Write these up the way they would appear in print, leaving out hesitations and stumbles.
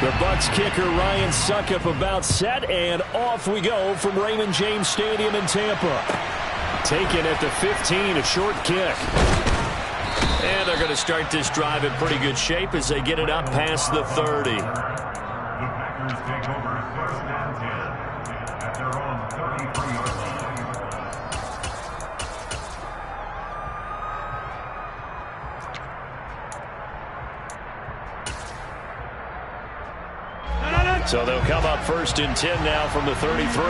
The Bucs kicker Ryan Suckup about set, and off we go from Raymond James Stadium in Tampa. Taken at the 15, a short kick. And they're going to start this drive in pretty good shape as they get it up past the 30. So they'll come up 1st and 10 now from the 33.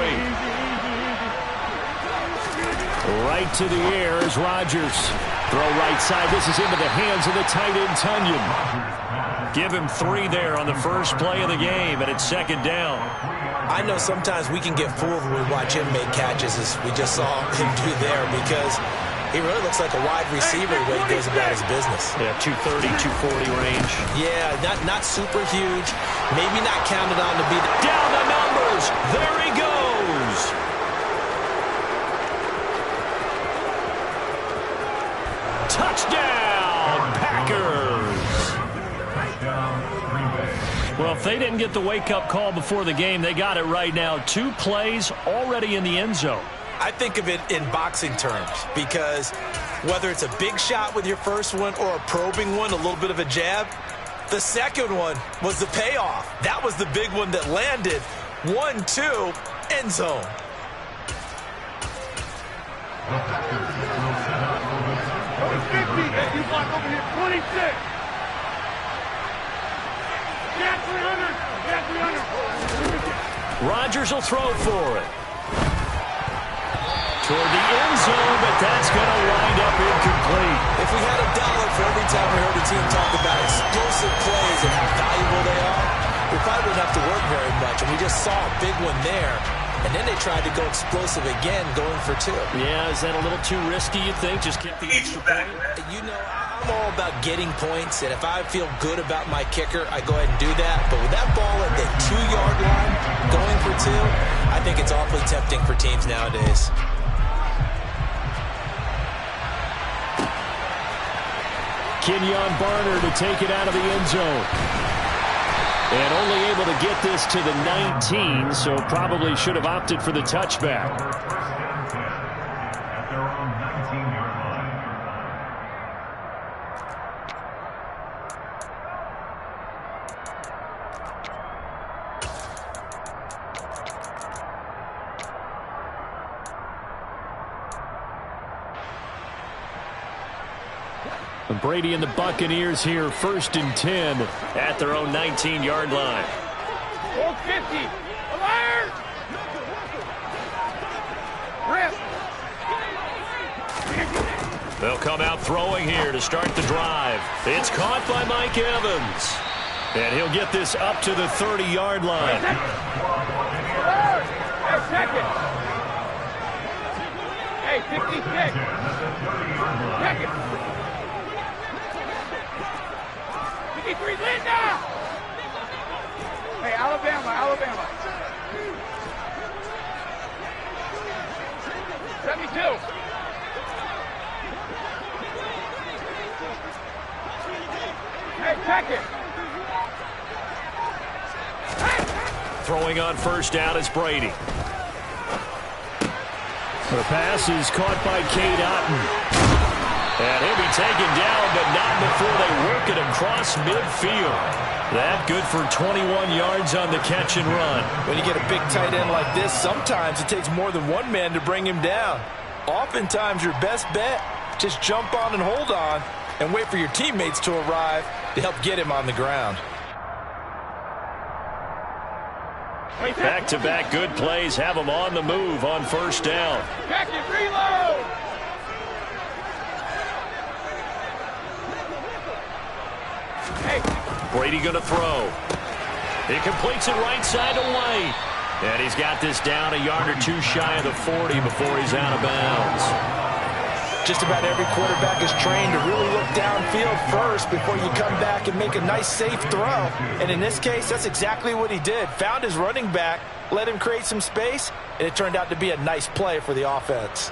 Right to the air is Rodgers. Throw right side. This is into the hands of the tight end, Tunyon. Give him 3 there on the first play of the game, and it's 2nd down. I know sometimes we can get fooled when we watch him make catches, as we just saw him do there, because he really looks like a wide receiver the way he goes about his business. Yeah, 230, 240 range. Yeah, not super huge. Maybe not counted on to be down the numbers. There he goes. Touchdown, Packers. Well, if they didn't get the wake-up call before the game, they got it right now. 2 plays already in the end zone. I think of it in boxing terms, because whether it's a big shot with your first one or a probing one, a little bit of a jab, the second one was the payoff. That was the big one that landed. 1-2, end zone. You block over here, 26. Yeah, 300. Yeah, 300. Rodgers will throw for it. Toward the end zone, but that's going to wind up incomplete. If we had $1 for every time we heard a team talk about explosive plays and how valuable they are, we probably wouldn't have to work very much. And we just saw a big one there. And then they tried to go explosive again, going for 2. Yeah, is that a little too risky, you think? Just get the extra point? You know, I'm all about getting points, and if I feel good about my kicker, I go ahead and do that. But with that ball at the 2-yard line, going for 2, I think it's awfully tempting for teams nowadays. Kenyon Barner to take it out of the end zone. And only able to get this to the 19, so probably should have opted for the touchback. Brady and the Buccaneers here, 1st and 10 at their own 19-yard line. 450. Alert! Rip. They'll come out throwing here to start the drive. It's caught by Mike Evans. And he'll get this up to the 30-yard line. Hey, 56. Second. 53, Linda! Hey, Alabama. 72. Hey, check it. Throwing on 1st down is Brady. The pass is caught by Cade Otton. And he'll be taken down, but not before they work it across midfield. That good for 21 yards on the catch and run. When you get a big tight end like this, sometimes it takes more than one man to bring him down. Oftentimes, your best bet, just jump on and hold on and wait for your teammates to arrive to help get him on the ground. Back-to-back good plays have them on the move on 1st down. Back it, reload! Brady going to throw. He completes it right side to White. And he's got this down a yard or 2 shy of the 40 before he's out of bounds. Just about every quarterback is trained to really look downfield first before you come back and make a nice, safe throw. And in this case, that's exactly what he did. Found his running back, let him create some space, and it turned out to be a nice play for the offense.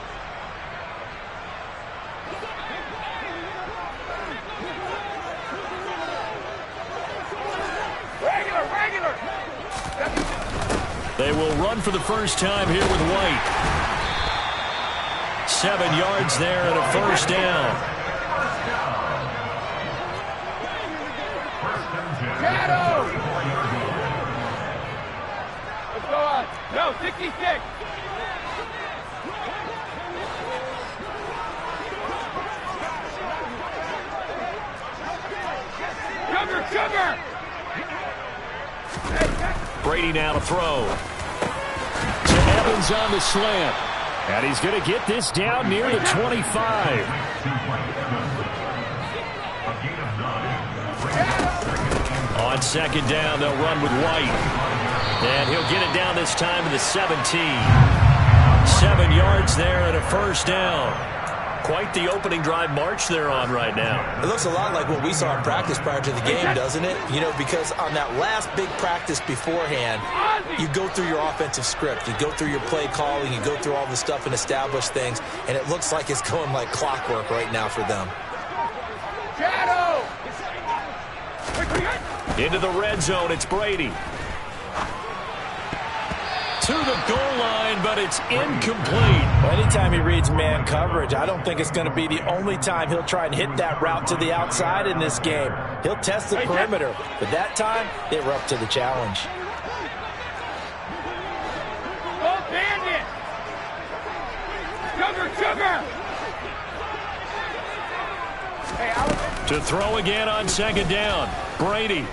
Regular. They will run for the first time here with White. 7 yards there and a first down. Let's go on. No, 66. Sugar! Brady now to throw. To Evans on the slant. And he's going to get this down near the 25. On second down, they'll run with White. And he'll get it down this time to the 17. 7 yards there and a first down. Quite the opening drive march they're on right now. It looks a lot like what we saw in practice prior to the game, doesn't it? You know, because on that last big practice beforehand, you go through your offensive script. You go through your play calling. You go through all the stuff and establish things. And it looks like it's going like clockwork right now for them. Shadow! Into the red zone, it's Brady. To the goal line, but it's incomplete. Well, anytime he reads man coverage, I don't think it's going to be the only time he'll try and hit that route to the outside in this game. He'll test the perimeter, but that time, they were up to the challenge. Go bandit! Sugar! Hey, to throw again on second down. Brady.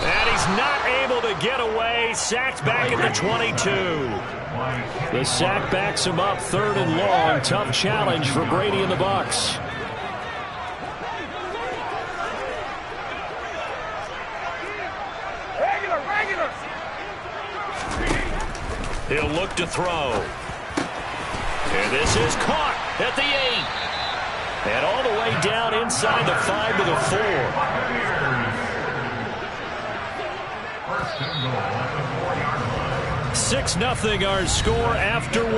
And he's not able to get away. Sacked back at the 22. The sack backs him up, 3rd and long. Tough challenge for Brady and the Bucs. Regular. He'll look to throw. And this is caught at the 8. And all the way down inside the 5 to the 4. 6-0 our score after 1.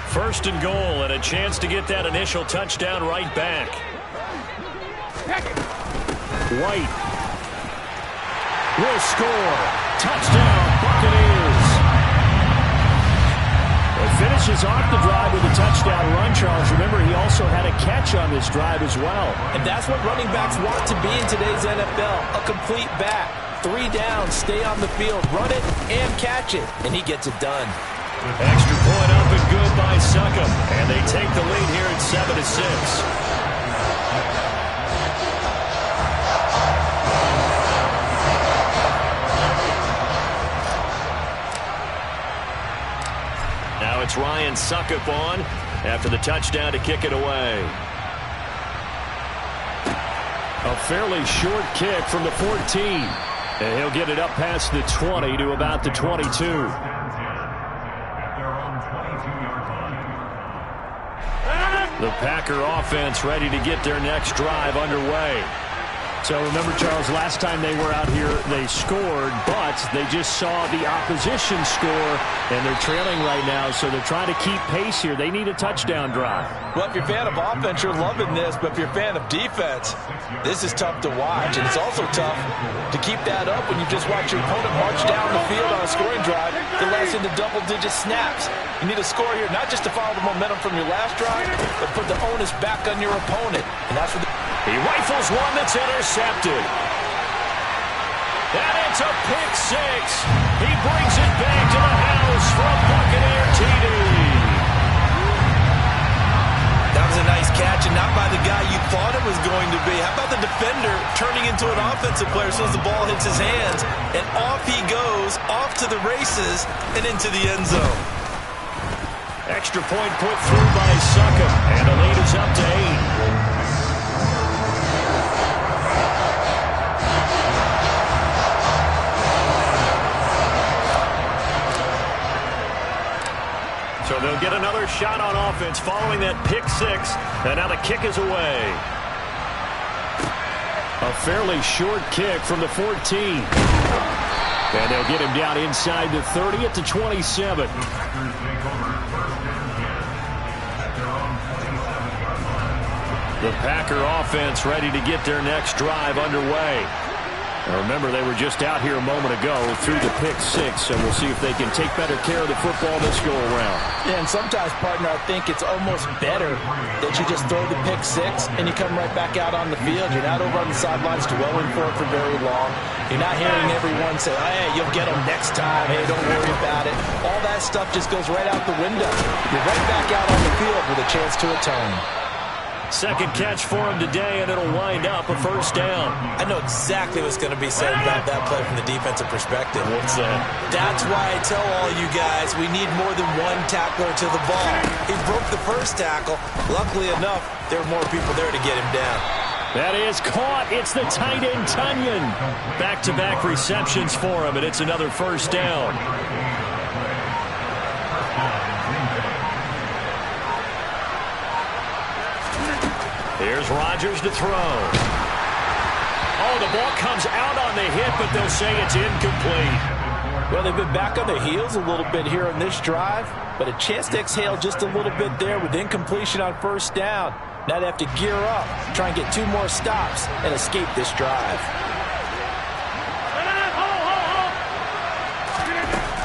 First and goal, and a chance to get that initial touchdown right back. White will score. Touchdown, Buccaneers. It finishes off the drive with a touchdown run, Charles. Remember, he also had a catch on this drive as well. And that's what running backs want to be in today's NFL, a complete back. 3 downs, stay on the field, run it, and catch it. And he gets it done. Extra point up and good by Succop. And they take the lead here at 7-6. Now it's Ryan Succop on after the touchdown to kick it away. A fairly short kick from the 14. And he'll get it up past the 20 to about the 22. The Packer offense ready to get their next drive underway. So remember, Charles, last time they were out here, they scored, but they just saw the opposition score, and they're trailing right now, so they're trying to keep pace here. They need a touchdown drive. Well, if you're a fan of offense, you're loving this, but if you're a fan of defense, this is tough to watch, and it's also tough to keep that up when you just watch your opponent march down the field on a scoring drive that lasts into double-digit snaps. You need a score here, not just to follow the momentum from your last drive, but put the onus back on your opponent, and that's what he rifles one that's intercepted. And it's a pick 6. He brings it back to the house for a Buccaneer TD. That was a nice catch, and not by the guy you thought it was going to be. How about the defender turning into an offensive player as soon as the ball hits his hands, and off he goes, off to the races, and into the end zone. Extra point put through by Succop, and the lead is up to 8. So they'll They'll get another shot on offense following that pick six. And now the kick is away. A fairly short kick from the 14. And they'll get him down inside the 30 at the 27. The Packer offense ready to get their next drive underway. Now remember, they were just out here a moment ago through the pick six, and we'll see if they can take better care of the football this go-around. Yeah, and sometimes, partner, I think it's almost better that you just throw the pick six and you come right back out on the field. You're not over on the sidelines dwelling for it for very long. You're not hearing everyone say, hey, you'll get them next time. Hey, don't worry about it. All that stuff just goes right out the window. You're right back out on the field with a chance to atone. Second catch for him today, and it'll wind up a first down. I know exactly what's going to be said about that play from the defensive perspective. What's that? That's why I tell all you guys we need more than one tackler to the ball. He broke the first tackle. Luckily enough, there were more people there to get him down. That is caught. It's the tight end, Tunyon. Back-to-back receptions for him, and it's another first down. Here's Rodgers to throw. Oh, the ball comes out on the hit, but they'll say it's incomplete. Well, they've been back on their heels a little bit here on this drive, but a chance to exhale just a little bit there with incompletion on first down. Now they have to gear up, try and get two more stops, and escape this drive.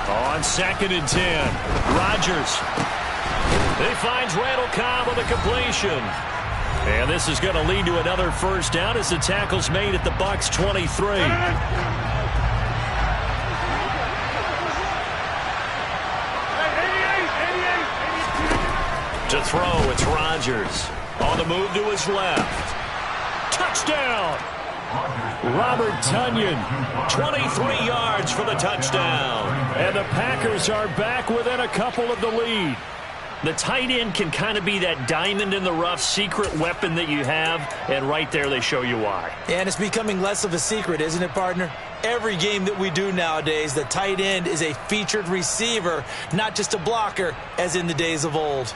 On 2nd and 10, Rodgers. He finds Randall Cobb on the completion. And this is going to lead to another first down as the tackle's made at the Bucs 23. To throw, it's Rodgers. On the move to his left. Touchdown! Robert Tunyon, 23 yards for the touchdown. And the Packers are back within a couple of the lead. The tight end can kind of be that diamond in the rough secret weapon that you have, and right there they show you why. And it's becoming less of a secret, isn't it, partner? Every game that we do nowadays, the tight end is a featured receiver, not just a blocker, as in the days of old.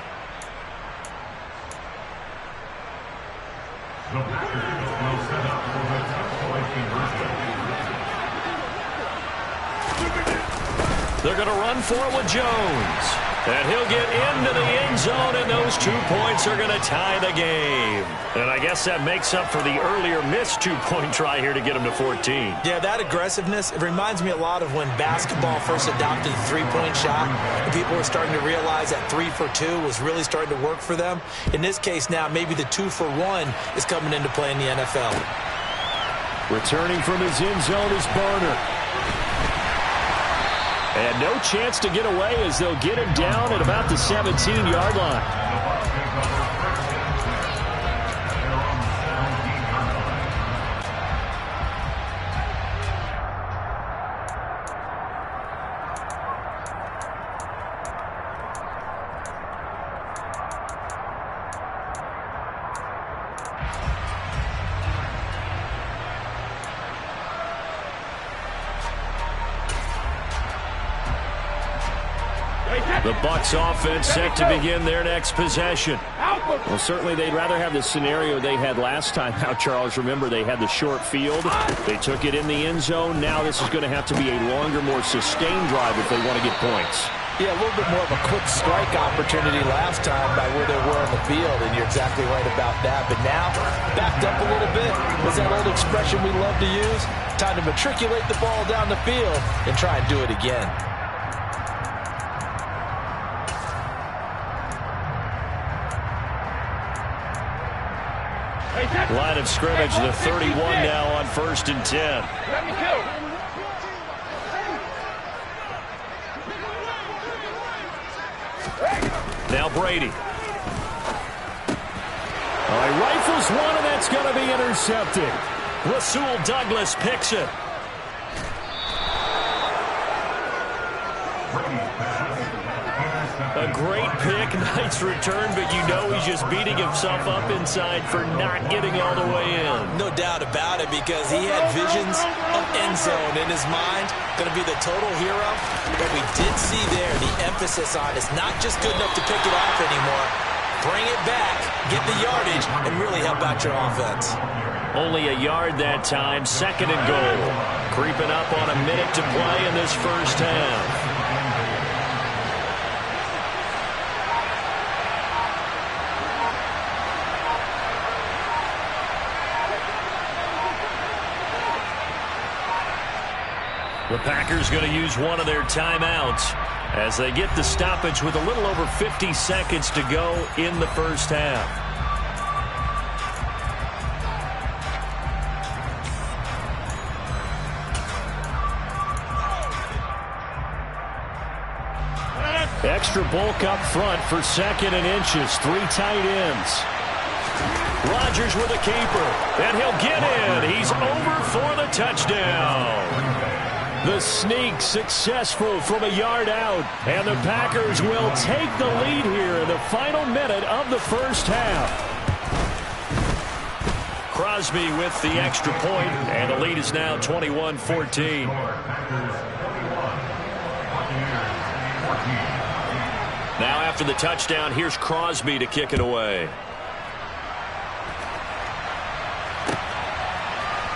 They're going to run for it with Jones. And he'll get into the end zone, and those 2 points are going to tie the game. And I guess that makes up for the earlier missed two-point try here to get him to 14. Yeah, that aggressiveness, it reminds me a lot of when basketball first adopted the three-point shot, and people were starting to realize that 3 for 2 was really starting to work for them. In this case now, maybe the 2 for 1 is coming into play in the NFL. Returning from his end zone is Barner. And no chance to get away as they'll get him down at about the 17-yard line. The Bucs offense set to begin their next possession. Well, certainly they'd rather have the scenario they had last time out, Charles. Remember, they had the short field. They took it in the end zone. Now this is going to have to be a longer, more sustained drive if they want to get points. Yeah, a little bit more of a quick strike opportunity last time by where they were on the field, and you're exactly right about that. But now, backed up a little bit, was that old expression we love to use? Time to matriculate the ball down the field and try and do it again. Line of scrimmage, the 31 now on 1st and 10. Now Brady. He rifles one, and that's going to be intercepted. Rasul Douglas picks it. A great pick, nice return, but you know he's just beating himself up inside for not getting all the way in. No doubt about it, because he had visions of end zone in his mind. Going to be the total hero. But we did see there the emphasis on it's not just good enough to pick it off anymore. Bring it back, get the yardage, and really help out your offense. Only a yard that time, 2nd and goal. Creeping up on a minute to play in this first half. The Packers going to use one of their timeouts as they get the stoppage with a little over 50 seconds to go in the first half. Extra bulk up front for 2nd and inches. 3 tight ends. Rodgers with a keeper, and he'll get in. He's over for the touchdown. The sneak successful from a yard out, and the Packers will take the lead here in the final minute of the first half. Crosby with the extra point, and the lead is now 21-14. Now after the touchdown, here's Crosby to kick it away.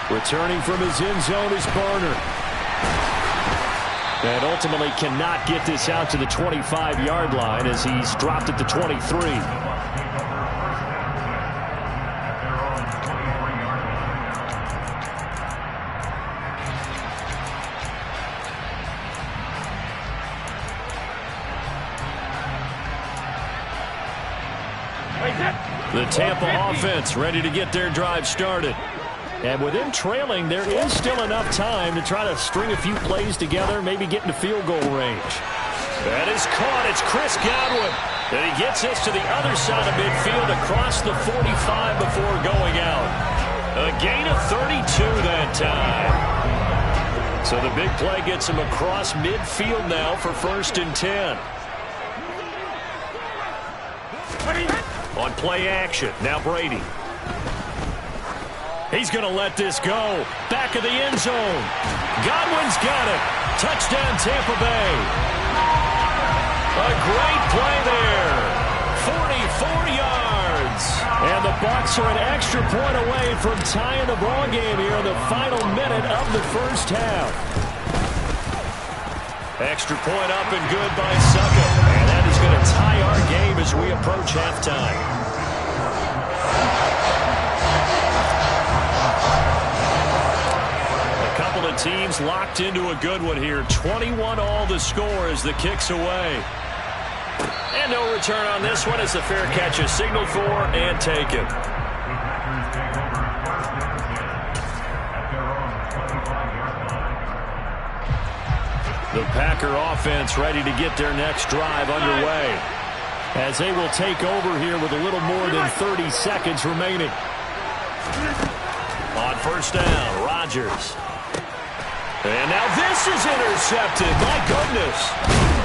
Returning from his end zone is Barner. And ultimately cannot get this out to the 25-yard line as he's dropped at the 23. The Tampa offense ready to get their drive started. And with them trailing, there is still enough time to try to string a few plays together, maybe get into field goal range. That is caught. It's Chris Godwin. And he gets us to the other side of midfield across the 45 before going out. A gain of 32 that time. So the big play gets him across midfield now for 1st and 10. On play action, now Brady. He's going to let this go. Back of the end zone. Godwin's got it. Touchdown, Tampa Bay. A great play there. 44 yards. And the Bucs are an extra point away from tying the ball game here in the final minute of the first half. Extra point up and good by Suckup. And that is going to tie our game as we approach halftime. Couple of teams locked into a good one here. 21 all the score as the kick's away. And no return on this one as the fair catch is signaled for and taken. The Packer offense ready to get their next drive underway as they will take over here with a little more than 30 seconds remaining. On 1st down, Rodgers. And now this is intercepted. My goodness.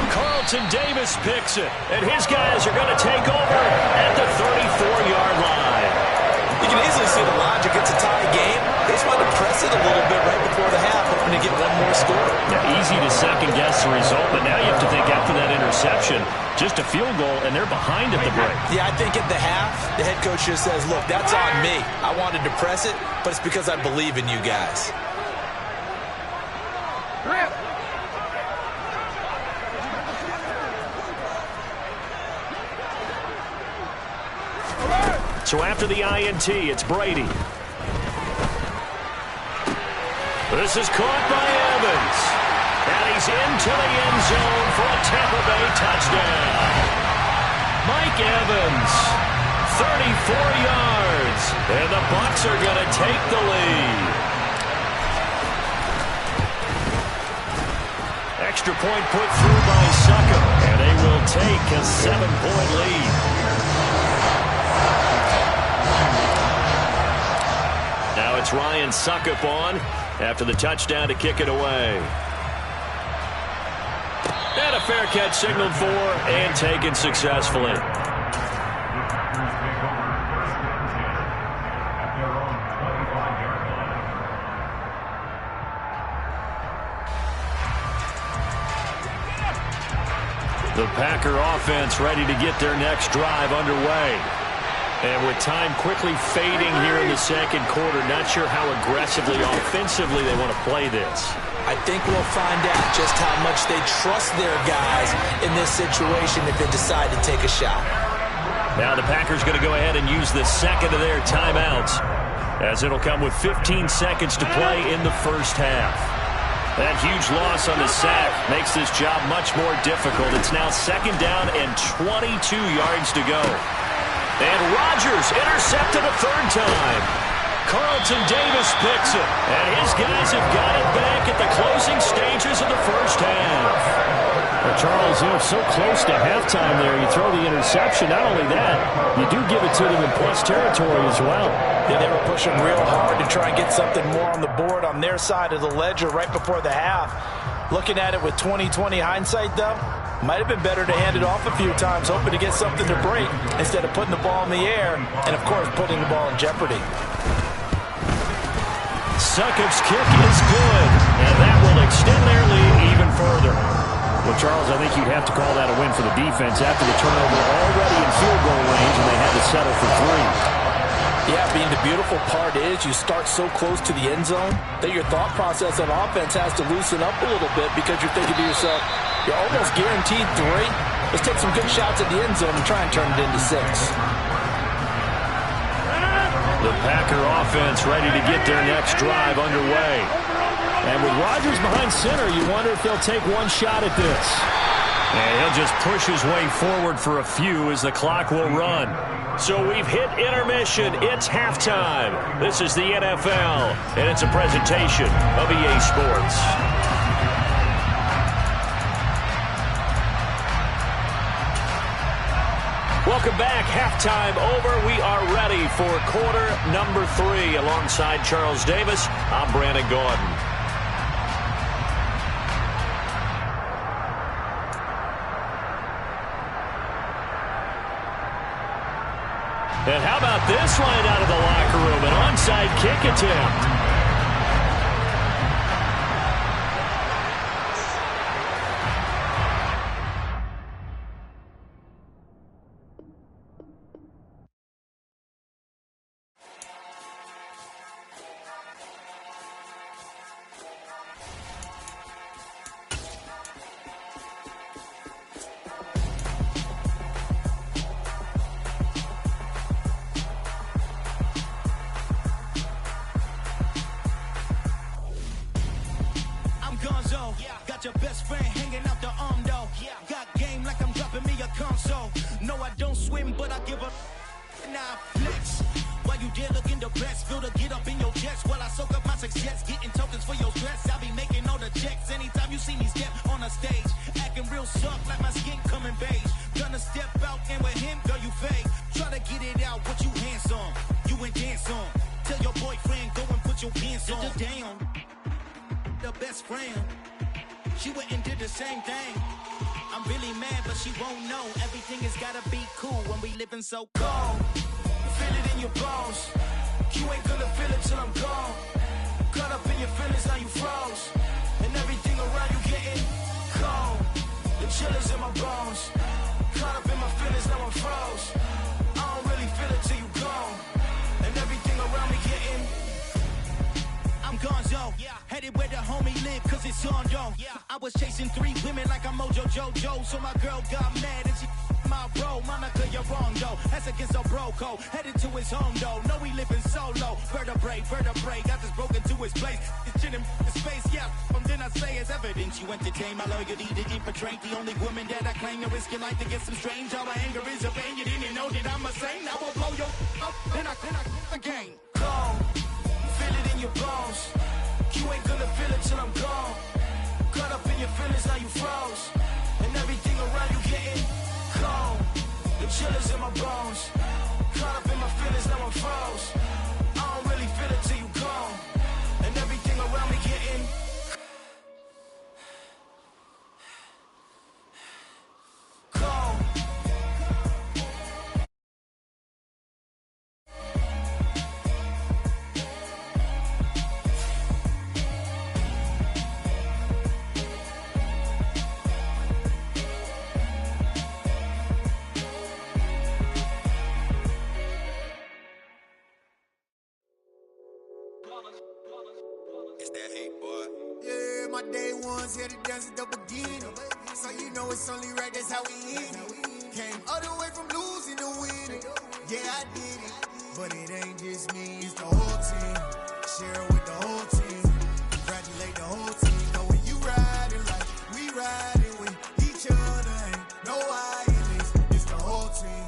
Carlton Davis picks it. And his guys are going to take over at the 34-yard line. You can easily see the logic. It's a tie game. They just want to press it a little bit right before the half, hoping to get one more score. Now, easy to second-guess the result, but now you have to think after that interception, just a field goal, and they're behind at the break. Yeah, I think at the half, the head coach just says, look, that's on me. I wanted to press it, but it's because I believe in you guys. So after the INT, it's Brady. This is caught by Evans. And he's into the end zone for a Tampa Bay touchdown. Mike Evans, 34 yards. And the Bucs are going to take the lead. Extra point put through by Suckup. And they will take a 7-point lead. Now it's Ryan Suckup on after the touchdown to kick it away. And a fair catch signaled for and taken successfully. The Packer offense ready to get their next drive underway. And with time quickly fading here in the second quarter, not sure how aggressively, offensively they want to play this. I think we'll find out just how much they trust their guys in this situation if they decide to take a shot. Now the Packers going to go ahead and use the second of their timeouts, as it'll come with 15 seconds to play in the first half. That huge loss on the sack makes this job much more difficult. It's now second down and 22 yards to go. And Rodgers intercepted a third time. Carlton Davis picks it. And his guys have got it back at the closing stages of the first half. Well, Charles, so close to halftime there. You throw the interception. Not only that, you do give it to them in plus territory as well. Yeah, they were pushing real hard to try and get something more on the board on their side of the ledger right before the half. Looking at it with 20/20 hindsight, though, might have been better to hand it off a few times, hoping to get something to break instead of putting the ball in the air and, of course, putting the ball in jeopardy. Succop's kick is good, and that will extend their lead even further. Well, Charles, I think you'd have to call that a win for the defense after the turnover already in field goal range, and they had to settle for 3. Yeah, being the beautiful part is you start so close to the end zone that your thought process on offense has to loosen up a little bit because you're thinking to yourself, you're almost guaranteed 3. Let's take some good shots at the end zone and try and turn it into 6. The Packer offense ready to get their next drive underway. And with Rodgers behind center, you wonder if they'll take one shot at this. And he'll just push his way forward for a few as the clock will run. So we've hit intermission. It's halftime. This is the NFL, and it's a presentation of EA Sports. Welcome back. Halftime over. We are ready for quarter number 3. Alongside Charles Davis, I'm Brandon Gordon. And how about this line out of the locker room? An onside kick attempt. Your best friend hanging out the arm though. Got game like I'm dropping me a console. No, I don't swim, but I give a now flex. While you there looking depressed, feel the get up in your chest while I soak up my success, getting tokens for your stress. I be making all the checks anytime you see me step on a stage, acting real soft like my skin coming beige. Gonna step out and with him, girl, you fake. Try to get it out, what you handsome, you ain't dance on. Tell your boyfriend go and put your pants on. Down, the best friend. She went and did the same thing. I'm really mad, but she won't know. Everything has gotta be cool when we living so cold. Feel it in your bones. You ain't gonna feel it till I'm gone. Caught up in your feelings, now you froze. And everything around you getting cold. The chillers in my bones. Caught up in my feelings, now I'm froze. I don't really feel it till you gone. And everything around me getting I'm gonzo, headed where the homie live, cause it's on though. I was chasing 3 women like I'm Mojo Jojo, so my girl got mad and she my bro. Monica, you're wrong though, that's against our bro code. Headed to his home though, know we living solo. Vertebrae, got this broken to his place. It's chilling in space, from then I say it's evidence. You entertain my loyalty to infiltrate. The only woman that I claim to risk your life to get some strange. All my anger is a pain, you didn't know that I'm a saint. I will blow your up, then I again. Cold. Feel it in your bones. You ain't gonna feel it till I'm gone. Caught up in your feelings, now you froze. And everything around you getting cold. The chillers in my bones. Caught up in my feelings, now I'm froze. I don't really feel it till you gone. And everything around me getting with my day ones, here to dance at the beginning. So you know it's only right, that's how we end it. Came all the way from losing to winning. Yeah, I did it, but it ain't just me, it's the whole team. Share it with the whole team. Congratulate the whole team. Know when you riding like we riding with each other, ain't no I in this. It's the whole team.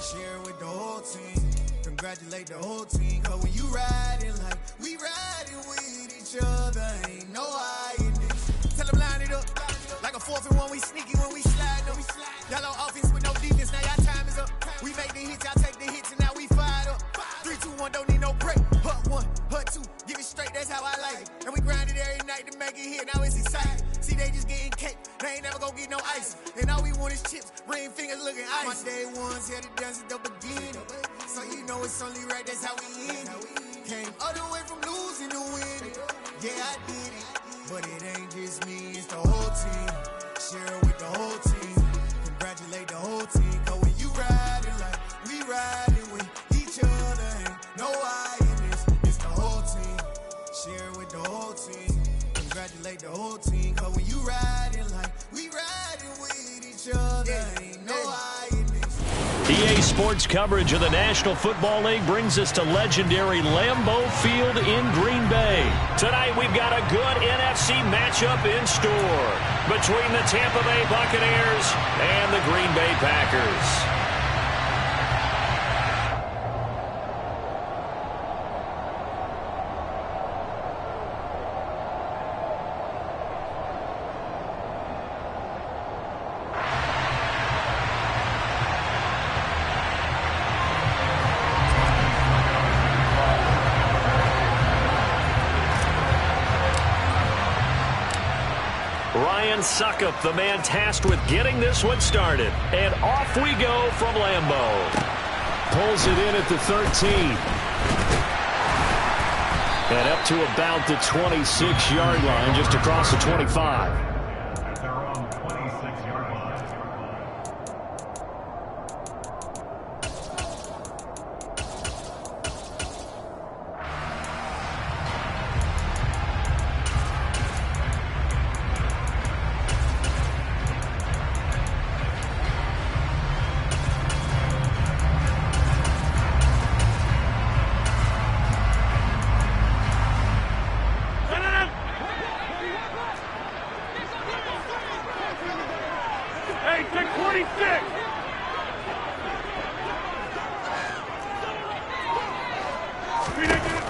Share it with the whole team. Congratulate the whole team. Cause when you riding like we riding with each other, ain't no I in this. Tell them line it up. Like a 4th and 1, we sneaky when we slide them. Yellow offense with no defense, now y'all time is up. We make the hits, y'all take the hits, and now we fired up. 3, 2, 1, don't need no break. Hut 1, hut 2, give it straight, that's how I like it. And we grind it every night to make it hit, now it's exciting. See, they just getting cake, they ain't never gonna get no ice. And all we want is chips, ring fingers looking ice. My day ones here to dance at the beginning. So you know it's only right, that's how we end it. Came all the way from losing to winning. Yeah, I did it, but it ain't just me, it's the whole team. Share it with the whole team. Congratulate the whole team. Cause when you riding like we riding with each other, ain't no I in this. It's the whole team. Share it with the whole team. Congratulate the whole team. Cause when you riding like we riding with each other, ain't no I in this. EA Sports coverage of the National Football League brings us to legendary Lambeau Field in Green Bay. Tonight we've got a good NFC matchup in store between the Tampa Bay Buccaneers and the Green Bay Packers. Suckup, the man tasked with getting this one started. And off we go from Lambeau. Pulls it in at the 13. And up to about the 26-yard line, just across the 25.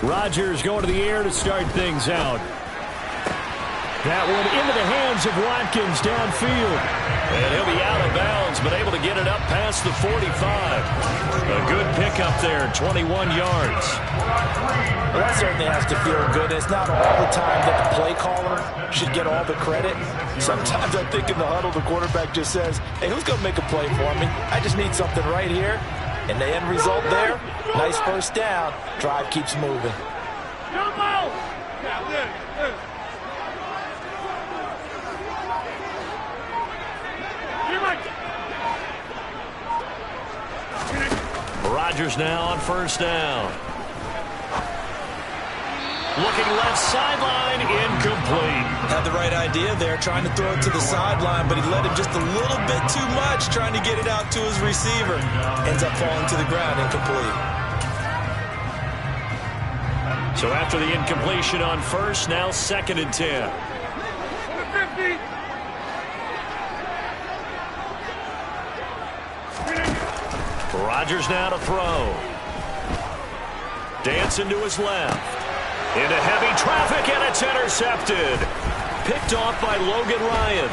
Rodgers going to the air to start things out. That one into the hands of Watkins downfield. And he'll be out of bounds, but able to get it up past the 45. A good pickup there, 21 yards. Well, that certainly has to feel good. It's not all the time that the play caller should get all the credit. Sometimes I think in the huddle, the quarterback just says, hey, who's going to make a play for me? I just need something right here. And the end result there, nice first down. Drive keeps moving. Rodgers now on first down. Looking left sideline, incomplete. Had the right idea there, trying to throw it to the sideline, but he let him just a little bit too much, trying to get it out to his receiver. Ends up falling to the ground, incomplete. So after the incompletion on first, now 2nd and 10. Rodgers now to throw. Dancing to his left. Into heavy traffic, and it's intercepted. Picked off by Logan Ryan.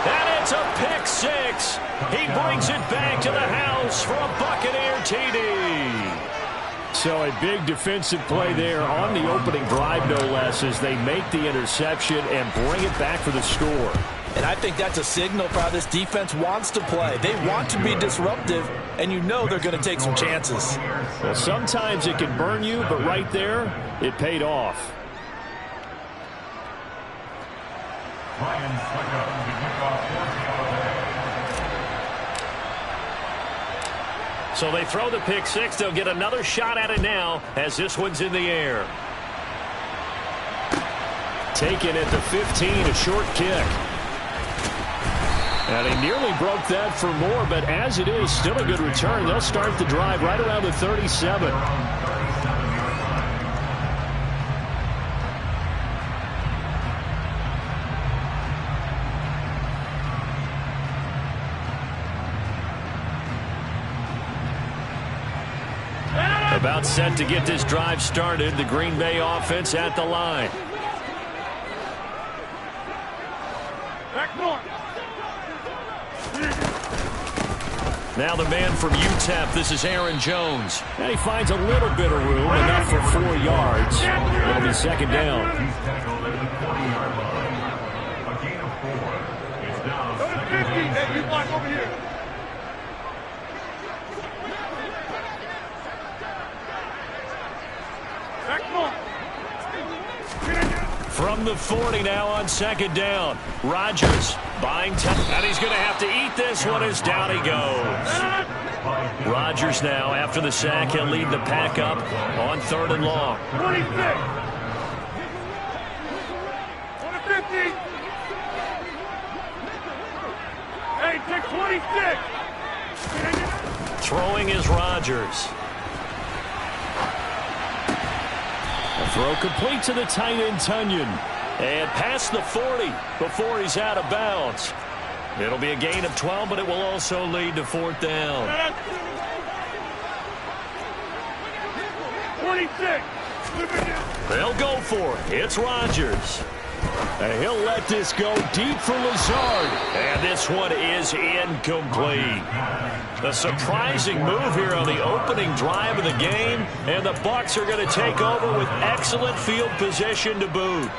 And it's a pick six. He brings it back to the house for a Buccaneer TD. So a big defensive play there on the opening drive, no less, as they make the interception and bring it back for the score. And I think that's a signal for how this defense wants to play. They want to be disruptive, and you know they're going to take some chances. Well, sometimes it can burn you, but right there, it paid off. So they throw the pick six. They'll get another shot at it now as this one's in the air. Taken at the 15, a short kick. And he nearly broke that for more, but as it is, still a good return. They'll start the drive right around the 37. About set to get this drive started. The Green Bay offense at the line. Back north. Now the man from UTEP, this is Aaron Jones. And he finds a little bit of room, enough for 4 yards. It'll be second down. Go to 50. Hey, you block over here. Back north. From the 40 now on second down. Rodgers buying time. And he's going to have to eat this one as down he goes. Rodgers now, after the sack, he'll lead the pack up on 3rd and long. 26. On the 50. Hey, take 26. Throwing is Rodgers. A throw complete to the tight end, Tunyon. And past the 40 before he's out of bounds. It'll be a gain of 12, but it will also lead to 4th down. 26. They'll go for it. It's Rodgers. And he'll let this go deep for Lazard. And this one is incomplete. A surprising move here on the opening drive of the game. And the Bucs are going to take over with excellent field position to boot.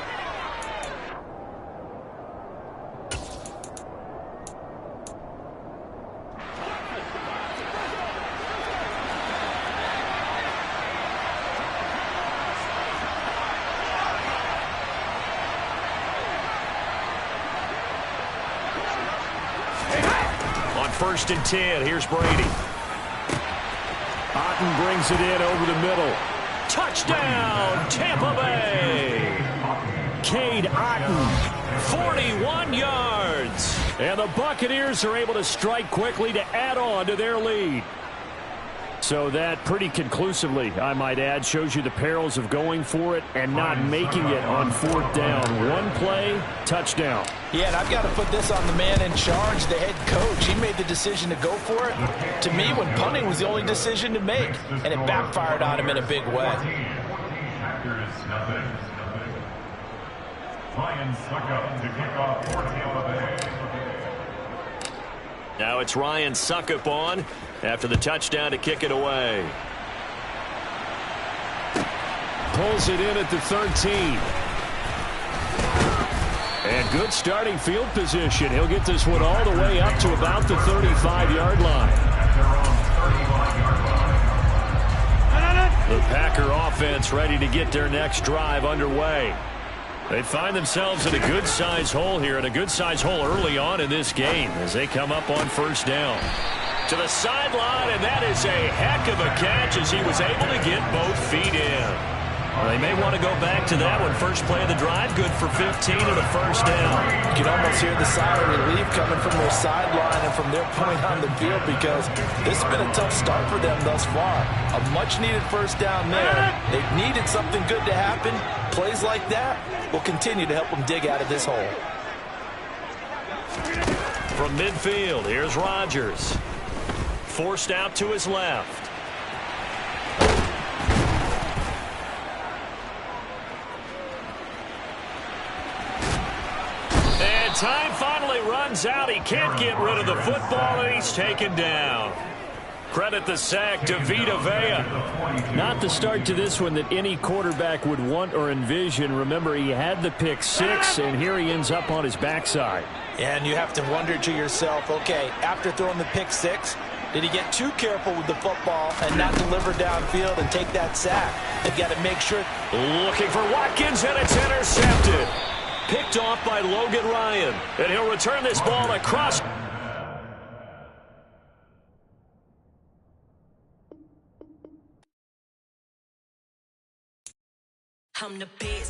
First and 10. Here's Brady. Otten brings it in over the middle. Touchdown, Tampa Bay. Cade Otten, 41 yards. And the Buccaneers are able to strike quickly to add on to their lead. So that pretty conclusively, I might add, shows you the perils of going for it and not making it on 4th down. One play, touchdown. Yeah, and I've got to put this on the man in charge, the head coach. He made the decision to go for it. To me, when punting was the only decision to make, and it backfired on him in a big way. Now it's Ryan Suckup on after the touchdown to kick it away. Pulls it in at the 13. And good starting field position. He'll get this one all the way up to about the 35-yard line. The Packer offense ready to get their next drive underway. They find themselves in a good-sized hole here, and a good-sized hole early on in this game as they come up on 1st down. To the sideline, and that is a heck of a catch as he was able to get both feet in. Well, they may want to go back to that one. First play of the drive, good for 15 and a 1st down. You can almost hear the sigh of relief coming from their sideline and from their point on the field because this has been a tough start for them thus far. A much-needed 1st down there. They've needed something good to happen. Plays like that will continue to help them dig out of this hole. From midfield, here's Rodgers. Forced out to his left. And time finally runs out. He can't get rid of the football, and he's taken down. Credit the sack to Vita Vea. Not the start to this one that any quarterback would want or envision. Remember, he had the pick 6, and here he ends up on his backside. And you have to wonder to yourself, okay, after throwing the pick 6, did he get too careful with the football and not deliver downfield and take that sack? They've got to make sure. Looking for Watkins, and it's intercepted. Picked off by Logan Ryan. And he'll return this ball across. I'm the best.